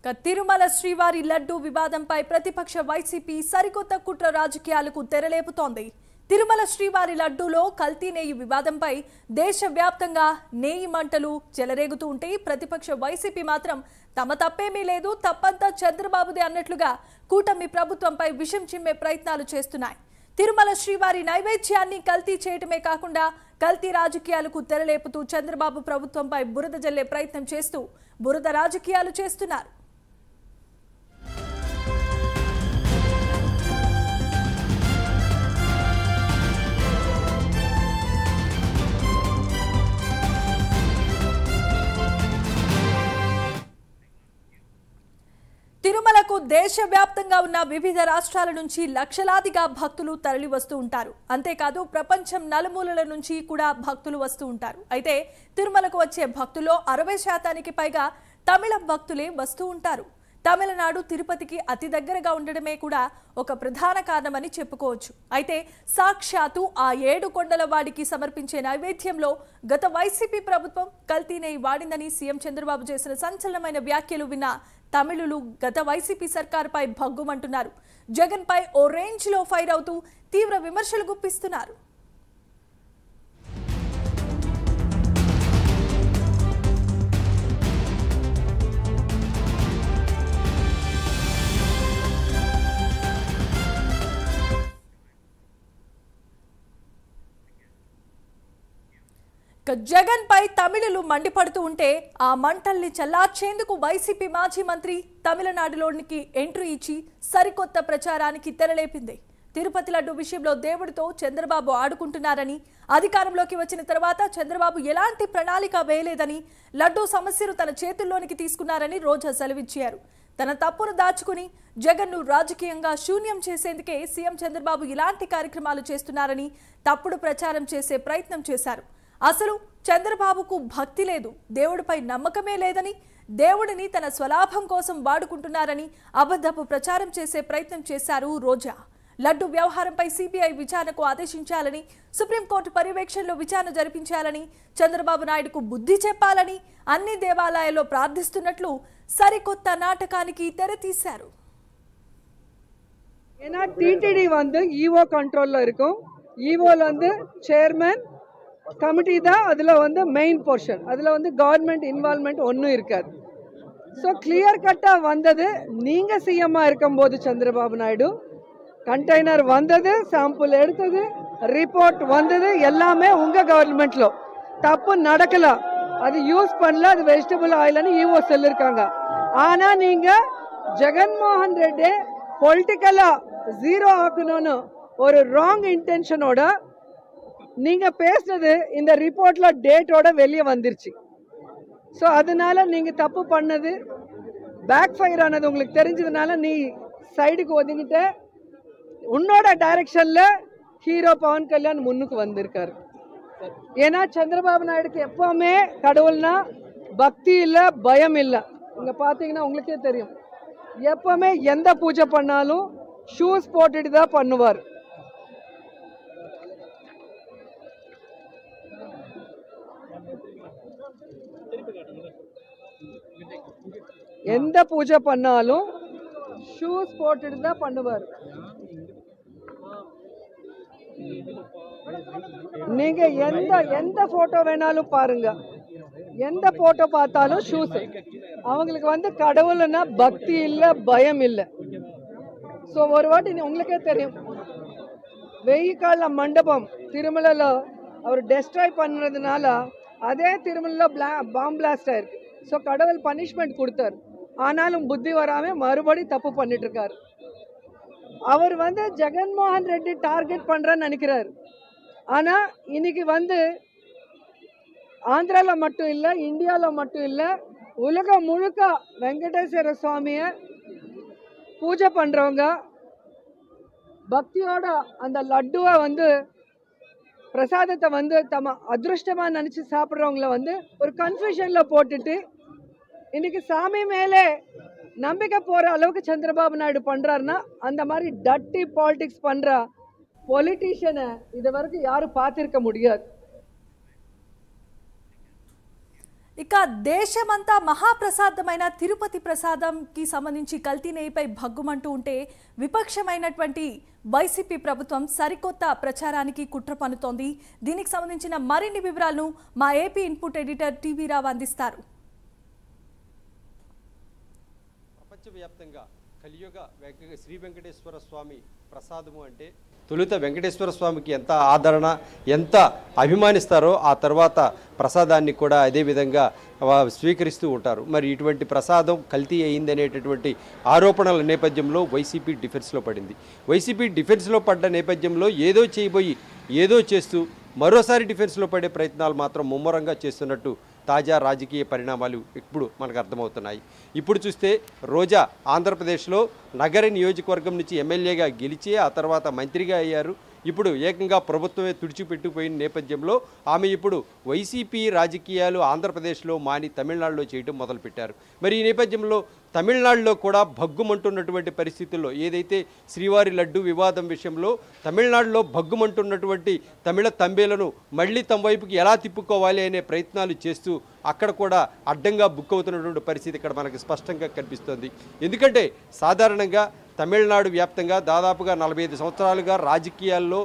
తిరుమల శ్రీవారి లడ్డు వివాదంపై ప్రతిపక్ష వైసీపీ సరికొత్త కుట్ర రాజకీయాలకు తెరలేపుతోంది. తిరుమల శ్రీవారి లడ్డూలో కల్తీ నెయ్యి వివాదంపై దేశవ్యాప్తంగా నెయ్యి మంటలు చెలరేగుతూ ఉంటే ప్రతిపక్ష వైసీపీ మాత్రం తమ తప్పేమీ లేదు, తప్పంతా చంద్రబాబుదే అన్నట్లుగా కూటమి ప్రభుత్వంపై విషం చిమ్మే ప్రయత్నాలు చేస్తున్నాయి. తిరుమల శ్రీవారి నైవేద్యాన్ని కల్తీ చేయటమే కాకుండా కల్తీ రాజకీయాలకు తెరలేపుతూ చంద్రబాబు ప్రభుత్వంపై బురద జల్లే ప్రయత్నం చేస్తూ బురద రాజకీయాలు చేస్తున్నారు. తిరుమలకు దేశవ్యాప్తంగా ఉన్న వివిధ రాష్ట్రాల నుంచి లక్షలాదిగా భక్తులు తరలి వస్తూ ఉంటారు. అంతేకాదు ప్రపంచం నలుమూలల నుంచి కూడా భక్తులు వస్తూ ఉంటారు. అయితే తిరుమలకు వచ్చే భక్తుల్లో 60% పైగా తమిళ భక్తులే వస్తూ ఉంటారు. తమిళనాడు తిరుపతికి అతి దగ్గరగా ఉండడమే కూడా ఒక ప్రధాన కారణమని చెప్పుకోవచ్చు. అయితే సాక్షాత్తు ఆ 7 కొండల వాడికి సమర్పించే నైవేద్యంలో గత వైసీపీ ప్రభుత్వం కల్తీ నెయ్యి వాడిందని సీఎం చంద్రబాబు చేసిన సంచలనమైన వ్యాఖ్యలు విన్న తమిళులు గత వైసీపీ సర్కారుపై భగ్గుమంటున్నారు. జగన్ పై ఓ రేంజ్ లో ఫైర్ అవుతూ తీవ్ర విమర్శలు గుప్పిస్తున్నారు. జగన్ పై తమిళులు మండిపడుతూ ఉంటే ఆ మంటల్ని చల్లార్చేందుకు వైసీపీ మాజీ మంత్రి తమిళనాడులోనికి ఎంట్రీ ఇచ్చి సరికొత్త ప్రచారానికి తెరలేపింది. తిరుపతి లడ్డు విషయంలో దేవుడితో చంద్రబాబు ఆడుకుంటున్నారని, అధికారంలోకి వచ్చిన తర్వాత చంద్రబాబు ఎలాంటి ప్రణాళిక వేయలేదని, లడ్డు సమస్యను తన చేతుల్లోనికి తీసుకున్నారని రోజా సెలవిచ్చారు. తన తప్పును దాచుకుని జగన్ను రాజకీయంగా శూన్యం చేసేందుకే సీఎం చంద్రబాబు ఇలాంటి కార్యక్రమాలు చేస్తున్నారని తప్పుడు ప్రచారం చేసే ప్రయత్నం చేశారు. అసలు చంద్రబాబుకు భక్తి లేదు, దేవుడిపై నమ్మకమే లేదని, దేవుడిని తన స్వలాభం కోసం వాడుకుంటున్నారని అబద్ధపు ప్రచారం చేసే ప్రయత్నం చేశారు రోజా. లడ్డు వ్యవహారంపై సిబిఐ విచారణకు ఆదేశించాలని, సుప్రీంకోర్టు పర్యవేక్షణలో విచారణ జరిపించాలని, చంద్రబాబు నాయుడుకు బుద్ధి చెప్పాలని అన్ని దేవాలయాల్లో ప్రార్థిస్తున్నట్లు సరికొత్త నాటకానికి తెరతీశారు. ஏன்னா டிடிடி வந்து ஈஓ கண்ட்ரோல்ல இருக்கும். ஈஓல வந்து சேர்மன் கமிட்டி தான் அதில் வந்து மெயின் போர்ஷன். அதில் வந்து கவர்மெண்ட் இன்வால்மெண்ட் ஒன்றும் இருக்காது. ஸோ கிளியர் கட்டாக வந்தது நீங்கள் சிஎம்மாக இருக்கும்போது சந்திரபாபு நாயுடு கண்டெய்னர் வந்தது, சாம்பிள் எடுத்தது, ரிப்போர்ட் வந்தது, எல்லாமே உங்கள் கவர்மெண்ட்டில் தப்பு நடக்கல, அது யூஸ் பண்ணல, அது வெஜிடபிள் ஆயில்னு ஈஓ சொல்லியிருக்காங்க. ஆனால் நீங்கள் ஜெகன்மோகன் ரெட்டி பொலிட்டிக்கலாக ஜீரோ ஆக்கணும்னு ஒரு ராங் இன்டென்ஷனோட நீங்கள் பேசுனது இந்த ரிப்போர்ட்டில் டேட்டோட வெளியே வந்துருச்சு. ஸோ அதனால நீங்கள் தப்பு பண்ணது பேக் ஃபயர் ஆனது உங்களுக்கு தெரிஞ்சதுனால நீ சைடுக்கு ஒதுங்கிட்ட. உன்னோட டைரக்ஷனில் ஹீரோ பவன் கல்யாண் முன்னுக்கு வந்திருக்காரு. ஏன்னா சந்திரபாபு நாயுடுக்கு எப்போவுமே கடவுள்னா பக்தி இல்லை, பயம் இல்லை. இங்கே பார்த்தீங்கன்னா உங்களுக்கே தெரியும், எப்போவுமே எந்த பூஜை பண்ணாலும் ஷூஸ் போட்டுட்டு தான் பண்ணுவார். எந்த பூஜை பண்ணாலும் ஷூஸ் போட்டுட்டு தான் பண்ணுவார். நீங்க எந்த போட்டோ வேணாலும் பாருங்க, எந்த போட்டோ பார்த்தாலும் ஷூஸ். அவங்களுக்கு வந்து கடவுள்னா பக்தி இல்லை, பயம் இல்லை. ஸோ ஒரு வாட்டி உங்களுக்கே தெரியும், வெய்யக்கால மண்டபம் திருமலையில் அவர் டெஸ்ட்ராய் பண்ணுறதுனால அதே திருமலையில் பாம் பிளாஸ்ட் ஆயிருக்கு. ஸோ கடவுள் பனிஷ்மெண்ட் கொடுத்தார். ஆனாலும் புத்தி வராமல் மறுபடி தப்பு பண்ணிட்டு இருக்காரு. அவர் வந்து ஜெகன்மோகன் ரெட்டி டார்கெட் பண்ணுறன்னு நினைக்கிறார். ஆனால் இன்னைக்கு வந்து ஆந்திராவில் மட்டும் இல்லை, இந்தியாவில் மட்டும் இல்லை, உலகம் முழுக்க வெங்கடேஸ்வர சுவாமியை பூஜை பண்ணுறவங்க பக்தியோட அந்த லட்டுவை வந்து பிரசாதத்தை வந்து தம்ம அதிருஷ்டமாக நினச்சி சாப்பிட்றவங்கள வந்து ஒரு கன்ஃபியூஷனில் போட்டுட்டு இன்னைக்கு சாமி மேலே நம்பிக்கை போகிற அளவுக்கு சந்திரபாபு நாயுடு பண்ணுறாருன்னா, அந்த மாதிரி டட்டி பாலிடிக்ஸ் பண்ணுற பொலிட்டீஷியனை இது வரைக்கும் யாரும் பார்த்துருக்க முடியாது. ఇక దేశమంతా మహాప్రసాదమైన తిరుపతి ప్రసాదంకి సంబంధించి కల్తీ నెయ్యిపై భగ్గుమంటూ ఉంటే విపక్షమైనటువంటి వైసీపీ ప్రభుత్వం సరికొత్త ప్రచారానికి కుట్ర పన్నుతోంది. దీనికి సంబంధించిన మరిన్ని వివరాలను మా ఏపీ ఇన్పుట్ ఎడిటర్ టీవీ రావు అందిస్తారు. ప్రపంచవ్యాప్తంగా కలియుగ శ్రీ వెంకటేశ్వర స్వామి ప్రసాదము అంటే తొలుత వెంకటేశ్వర స్వామికి ఎంత ఆదరణ, ఎంత అభిమానిస్తారో ఆ తర్వాత ప్రసాదాన్ని కూడా అదేవిధంగా స్వీకరిస్తూ ఉంటారు. మరి ఇటువంటి ప్రసాదం కల్తీ అయిందనేటటువంటి ఆరోపణల నేపథ్యంలో వైసీపీ డిఫెన్స్లో పడింది. వైసీపీ డిఫెన్స్లో పడ్డ నేపథ్యంలో ఏదో చేయబోయి ఏదో చేస్తూ మరోసారి డిఫెన్స్లో పడే ప్రయత్నాలు మాత్రం ముమ్మరంగా చేస్తున్నట్టు తాజా రాజకీయ పరిణామాలు ఇప్పుడు మనకు అర్థమవుతున్నాయి. ఇప్పుడు చూస్తే రోజా ఆంధ్రప్రదేశ్లో నగరి నియోజకవర్గం నుంచి ఎమ్మెల్యేగా గెలిచి ఆ తర్వాత మంత్రిగా అయ్యారు. ఇప్పుడు ఏకంగా ప్రభుత్వమే తుడిచిపెట్టుకుపోయిన నేపథ్యంలో ఆమె ఇప్పుడు వైసీపీ రాజకీయాలు ఆంధ్రప్రదేశ్లో మాని తమిళనాడులో చేయడం మొదలుపెట్టారు. మరి ఈ నేపథ్యంలో తమిళనాడులో కూడా భగ్గుమంటున్నటువంటి పరిస్థితుల్లో ఏదైతే శ్రీవారి లడ్డు వివాదం విషయంలో తమిళనాడులో భగ్గుమంటున్నటువంటి తమిళ తంబేలను మళ్ళీ తమ వైపుకి ఎలా తిప్పుకోవాలి అనే ప్రయత్నాలు చేస్తూ అక్కడ కూడా అడ్డంగా బుక్ అవుతున్నటువంటి పరిస్థితి ఇక్కడ మనకు స్పష్టంగా కనిపిస్తోంది. ఎందుకంటే సాధారణంగా తమిళనాడు వ్యాప్తంగా దాదాపుగా 45 సంవత్సరాలుగా రాజకీయాల్లో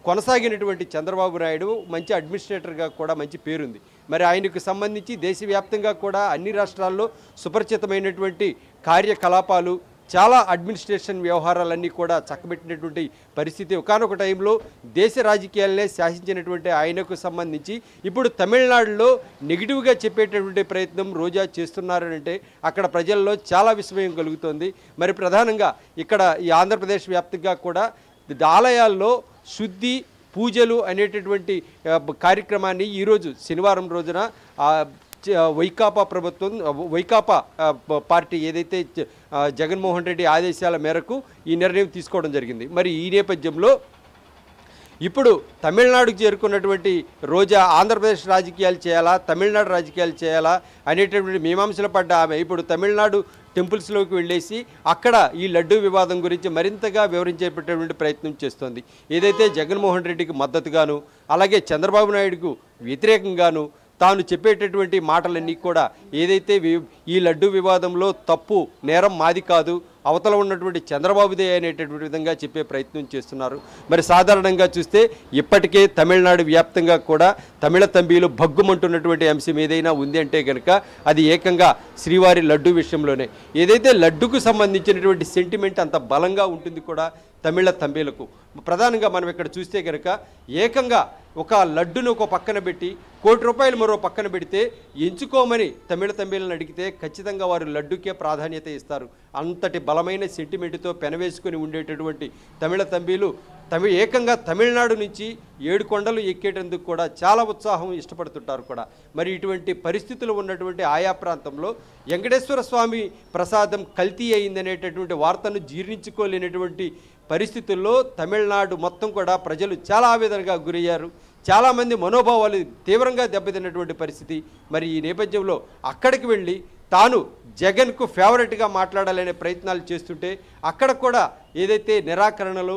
కొనసాగినటువంటి చంద్రబాబు నాయుడు మంచి అడ్మినిస్ట్రేటర్గా కూడా మంచి పేరుంది. మరి ఆయనకు సంబంధించి దేశవ్యాప్తంగా కూడా అన్ని రాష్ట్రాల్లో సుపరిచితమైనటువంటి కార్యకలాపాలు, చాలా అడ్మినిస్ట్రేషన్ వ్యవహారాలన్నీ కూడా చక్కబెట్టినటువంటి పరిస్థితి. ఒకానొక టైంలో దేశ రాజకీయాలనే శాసించినటువంటి ఆయనకు సంబంధించి ఇప్పుడు తమిళనాడులో నెగిటివ్గా చెప్పేటటువంటి ప్రయత్నం రోజా చేస్తున్నారంటే అక్కడ ప్రజల్లో చాలా విస్మయం కలుగుతోంది. మరి ప్రధానంగా ఇక్కడ ఈ ఆంధ్రప్రదేశ్ వ్యాప్తంగా కూడా ఆలయాల్లో శుద్ధి పూజలు అనేటటువంటి కార్యక్రమాన్ని ఈరోజు శనివారం రోజున వైకాపా ప్రభుత్వం, వైకాపా పార్టీ ఏదైతే జగన్మోహన్ రెడ్డి ఆదేశాల మేరకు ఈ నిర్ణయం తీసుకోవడం జరిగింది. మరి ఈ నేపథ్యంలో ఇప్పుడు తమిళనాడుకు చేరుకున్నటువంటి రోజా ఆంధ్రప్రదేశ్ రాజకీయాలు చేయాలా, తమిళనాడు రాజకీయాలు చేయాలా అనేటటువంటి మీమాంసలు పడ్డ ఆమె ఇప్పుడు తమిళనాడు టెంపుల్స్లోకి వెళ్ళేసి అక్కడ ఈ లడ్డూ వివాదం గురించి మరింతగా వివరించేటటువంటి ప్రయత్నం చేస్తోంది. ఏదైతే జగన్మోహన్ రెడ్డికి మద్దతుగాను అలాగే చంద్రబాబు నాయుడుకు వ్యతిరేకంగాను తాను చెప్పేటటువంటి మాటలన్నీ కూడా ఏదైతే ఈ లడ్డు వివాదంలో తప్పు నేరం మాది కాదు, అవతల ఉన్నటువంటి చంద్రబాబుదే అనేటటువంటి విధంగా చెప్పే ప్రయత్నం చేస్తున్నారు. మరి సాధారణంగా చూస్తే ఇప్పటికే తమిళనాడు వ్యాప్తంగా కూడా తమిళ తంబీలు భగ్గుమంటున్నటువంటి అంశం ఏదైనా ఉంది అంటే కనుక అది ఏకంగా శ్రీవారి లడ్డు విషయంలోనే. ఏదైతే లడ్డుకు సంబంధించినటువంటి సెంటిమెంట్ అంత బలంగా ఉంటుంది కూడా తమిళ తంబీలకు. ప్రధానంగా మనం ఇక్కడ చూస్తే కనుక ఏకంగా ఒక లడ్డును ఒక పక్కన పెట్టి ₹1 కోటి మరో పక్కన పెడితే ఎంచుకోమని తమిళ తంబీలను అడిగితే ఖచ్చితంగా వారు లడ్డుకే ప్రాధాన్యత ఇస్తారు. అంతటి బలమైన సెంటిమెంట్తో పెనవేసుకొని ఉండేటటువంటి తమిళ తంబీలు ఏకంగా తమిళనాడు నుంచి 7 కొండలు ఎక్కేటందుకు కూడా చాలా ఉత్సాహం ఇష్టపడుతుంటారు కూడా. మరి ఇటువంటి పరిస్థితులు ఉన్నటువంటి ఆయా ప్రాంతంలో వెంకటేశ్వర స్వామి ప్రసాదం కల్తీ అయిందనేటటువంటి వార్తను జీర్ణించుకోలేనటువంటి పరిస్థితుల్లో తమిళనాడు మొత్తం కూడా ప్రజలు చాలా ఆవేదనగా గురయ్యారు. చాలామంది మనోభావాలు తీవ్రంగా దెబ్బతిన్నటువంటి పరిస్థితి. మరి ఈ నేపథ్యంలో అక్కడికి వెళ్ళి తాను జగన్కు ఫేవరెట్గా మాట్లాడాలనే ప్రయత్నాలు చేస్తుంటే అక్కడ కూడా ఏదైతే నిరాకరణలు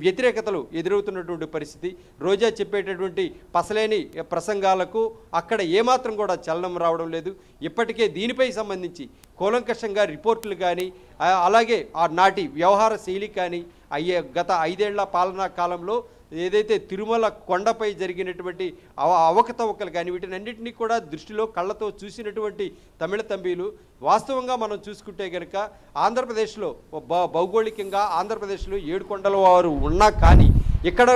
వ్యతిరేకతలు ఎదురవుతున్నటువంటి పరిస్థితి. రోజా చెప్పేటటువంటి పసలేని ప్రసంగాలకు అక్కడ ఏమాత్రం కూడా చలనం రావడం లేదు. ఇప్పటికే దీనిపై సంబంధించి కూలంకషంగా రిపోర్టులు కానీ అలాగే ఆ నాటి వ్యవహార శైలి కానీ గత 5 ఏళ్ల పాలనా కాలంలో ఏదైతే తిరుమల కొండపై జరిగినటువంటి అవకతవకలు కానీ వీటినన్నింటినీ కూడా దృష్టిలో కళ్ళతో చూసినటువంటి తమిళ తంబీలు వాస్తవంగా మనం చూసుకుంటే కనుక ఆంధ్రప్రదేశ్లో భౌగోళికంగా ఆంధ్రప్రదేశ్లో 7 కొండల వారు ఉన్నా కానీ ఇక్కడ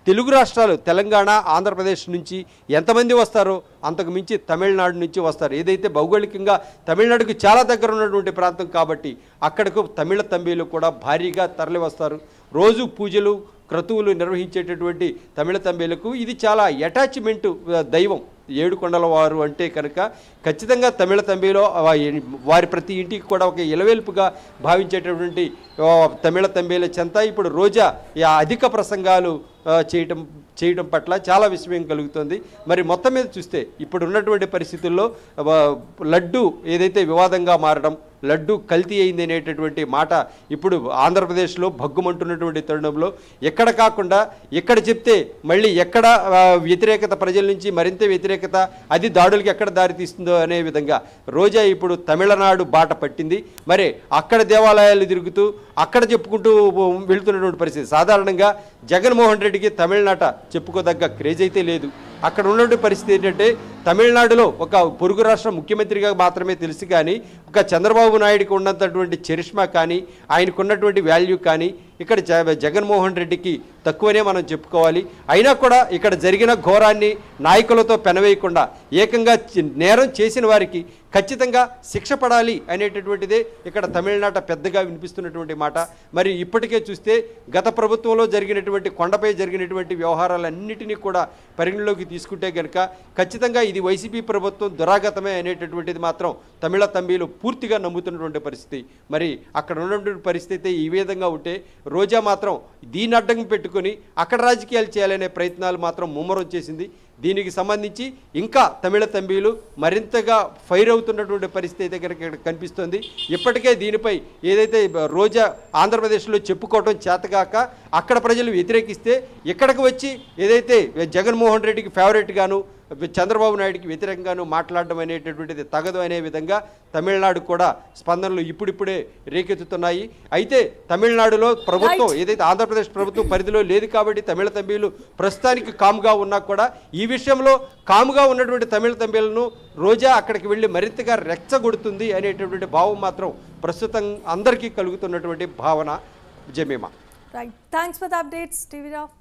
తెలుగు రాష్ట్రాలు తెలంగాణ ఆంధ్రప్రదేశ్ నుంచి ఎంతమంది వస్తారో అంతకు మించి తమిళనాడు నుంచి వస్తారు. ఏదైతే భౌగోళికంగా తమిళనాడుకు చాలా దగ్గర ఉన్నటువంటి ప్రాంతం కాబట్టి అక్కడకు తమిళ తంబీలు కూడా భారీగా తరలి వస్తారు. రోజు పూజలు క్రతువులు నిర్వహించేటటువంటి తమిళ తంబీలకు ఇది చాలా అటాచ్మెంటు దైవం 7 కొండల వారు అంటే కనుక ఖచ్చితంగా తమిళ తంబీలో వారి ప్రతి ఇంటికి కూడా ఒక ఇలవేల్పుగా భావించేటటువంటి తమిళ తంబీల చెంత ఇప్పుడు రోజా అధిక ప్రసంగాలు చేయడం పట్ల చాలా విస్మయం కలుగుతుంది. మరి మొత్తం మీద చూస్తే ఇప్పుడు ఉన్నటువంటి పరిస్థితుల్లో లడ్డు ఏదైతే వివాదంగా మారడం, లడ్డు కల్తీ అయింది అనేటటువంటి మాట ఇప్పుడు ఆంధ్రప్రదేశ్లో భగ్గుమంటున్నటువంటి తరుణంలో ఎక్కడ కాకుండా ఎక్కడ చెప్తే మళ్ళీ ఎక్కడ వ్యతిరేకత ప్రజల నుంచి మరింత వ్యతిరేకత, అది దాడులకి ఎక్కడ దారితీస్తుందో అనే విధంగా రోజా ఇప్పుడు తమిళనాడు బాట పట్టింది. మరి అక్కడ దేవాలయాలు తిరుగుతూ అక్కడ చెప్పుకుంటూ వెళ్తున్నటువంటి పరిస్థితి. సాధారణంగా జగన్మోహన్ రెడ్డికి తమిళనాట చెప్పుకోదగ్గ క్రేజ్ అయితే లేదు. అక్కడ ఉన్నటువంటి పరిస్థితి ఏంటంటే తమిళనాడులో ఒక పొరుగు రాష్ట్ర ముఖ్యమంత్రిగా మాత్రమే తెలుసు, కానీ ఒక చంద్రబాబు నాయుడికి ఉన్నటువంటి చరిష్మా కానీ ఆయనకున్నటువంటి వాల్యూ కానీ ఇక్కడ జగన్మోహన్ రెడ్డికి తక్కువనే మనం చెప్పుకోవాలి. అయినా కూడా ఇక్కడ జరిగిన ఘోరాన్ని నాయకులతో పెనవేయకుండా ఏకంగా నేరం చేసిన వారికి ఖచ్చితంగా శిక్ష పడాలి అనేటటువంటిదే ఇక్కడ తమిళనాట పెద్దగా వినిపిస్తున్నటువంటి మాట. మరి ఇప్పటికే చూస్తే గత ప్రభుత్వంలో జరిగినటువంటి కొండపై జరిగినటువంటి వ్యవహారాలన్నిటినీ కూడా పరిగణలోకి తీసుకుంటే కనుక ఖచ్చితంగా ఇది వైసీపీ ప్రభుత్వం దురాగతమే అనేటటువంటిది మాత్రం తమిళ తంబీలు పూర్తిగా నమ్ముతున్నటువంటి పరిస్థితి. మరి అక్కడ ఉన్నటువంటి పరిస్థితి ఈ విధంగా ఉంటే రోజా మాత్రం దీన్ని అడ్డం పెట్టుకొని అక్కడ రాజకీయాలు చేయాలనే ప్రయత్నాలు మాత్రం ముమ్మరం చేసింది. దీనికి సంబంధించి ఇంకా తమిళ తంబీలు మరింతగా ఫైర్ అవుతున్నటువంటి పరిస్థితి అయితే కనుక కనిపిస్తుంది. ఇప్పటికే దీనిపై ఏదైతే రోజా ఆంధ్రప్రదేశ్లో చెప్పుకోవడం చేతగాక అక్కడ ప్రజలు వ్యతిరేకిస్తే ఇక్కడికి వచ్చి ఏదైతే జగన్మోహన్ రెడ్డికి ఫేవరెట్గాను చంద్రబాబు నాయుడికి వ్యతిరేకంగాను మాట్లాడడం అనేటటువంటిది తగదు అనే విధంగా తమిళనాడు కూడా స్పందనలు ఇప్పుడిప్పుడే రేకెత్తుతున్నాయి. అయితే తమిళనాడులో ప్రభుత్వం ఏదైతే ఆంధ్రప్రదేశ్ ప్రభుత్వం పరిధిలో లేదు కాబట్టి తమిళ తంబీలు ప్రస్తుతానికి కామ్గా ఉన్నా కూడా ఈ విషయంలో కామ్గా ఉన్నటువంటి తమిళ తంబీలను రోజా అక్కడికి వెళ్ళి మరింతగా రెచ్చగొడుతుంది అనేటటువంటి భావం మాత్రం ప్రస్తుతం అందరికీ కలుగుతున్నటువంటి భావన. Jemimah. Right, thanks for the updates TV Rao.